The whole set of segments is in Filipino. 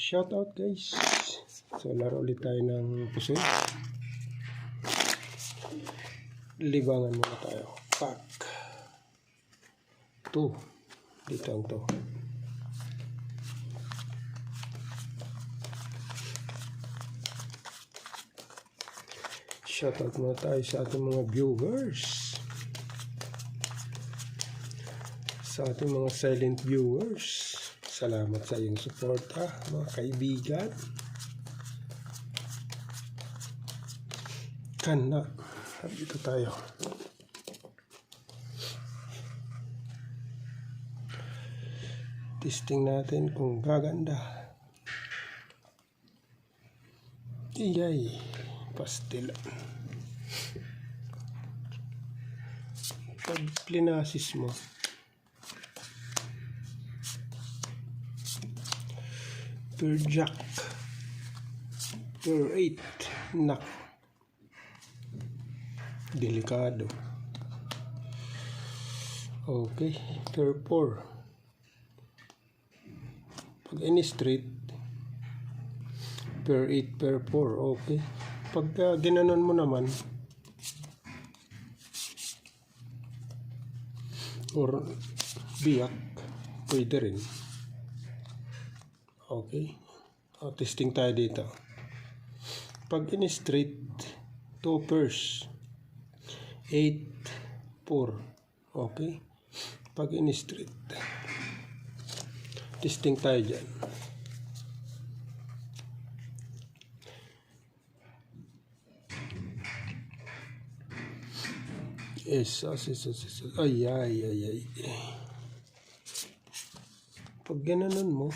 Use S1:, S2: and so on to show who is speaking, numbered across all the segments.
S1: Shout out guys. So laro ulit tayo ng pusoy. Libangan muna tayo. Pack 2. Dito ang to. Shout out muna tayo sa ating mga viewers. Sa ating mga silent viewers. Salamat sa iyong suporta, mga kaibigan. Kana, dito tayo. Testing natin kung gaganda. Iyay, pastel. Pag plinasis mo, per jack, per 8, nak, delikado. Okay, per 4. Pag any straight, per 8, per 4, okay. Pag ginanon mo naman, or biyak, pwede rin. Okay. Testing tayo dito. Pag in straight, 2 pairs, 8, 4. Okay. Pag in straight, testing tayo dyan. Yes. Ay. Pag gananon mo,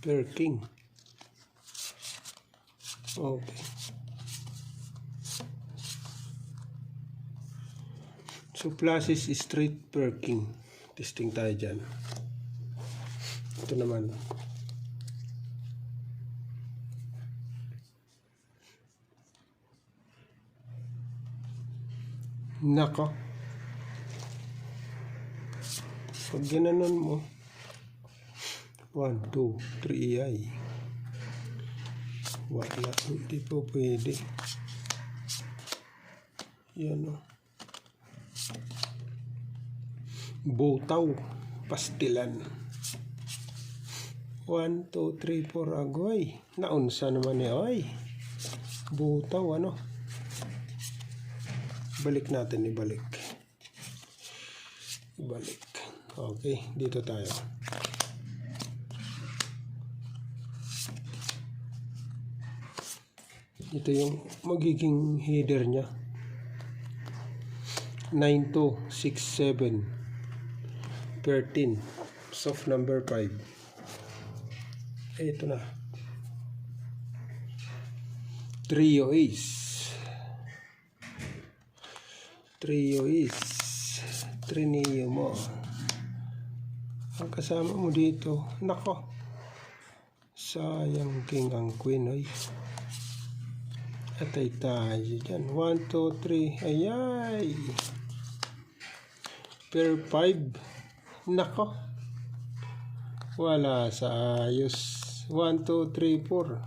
S1: per king. Okay. So plus is straight per king. Testing tayo dyan. Ito naman. Nako. Pag ginanon mo, 1, 2, 3 ay wala, hindi po pwede. Yan o. Butaw, pastilan. 1, 2, 3, 4 agoy. Naunsa naman eh ay. Butaw ano. Balik natin, ibalik. Okay, dito tayo. Ito yung magiging header niya. 9, 2, 6, 7, 13. Soft number 5. Ito na. Trio ace. Trineo mo. Ang kasama mo dito. Nako. Sayang king ang queen ay. Atay tayo dyan. 1, 2, 3. Ayay. Per 5. Nako. Wala sa ayos. 1, 2, 3, 4.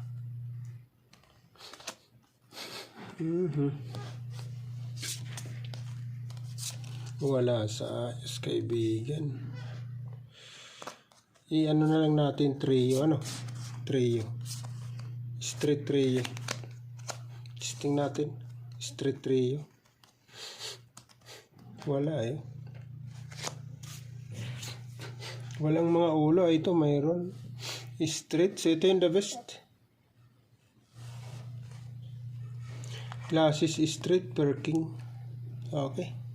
S1: Wala sa ayos, kaibigan. I-ano na lang natin trio. Ano? Trio. Straight trio. Testing natin. Straight trio. Wala eh. Walang mga ulo. Ito mayroon. Straight. So ito yung the best. Classes straight per king. Okay.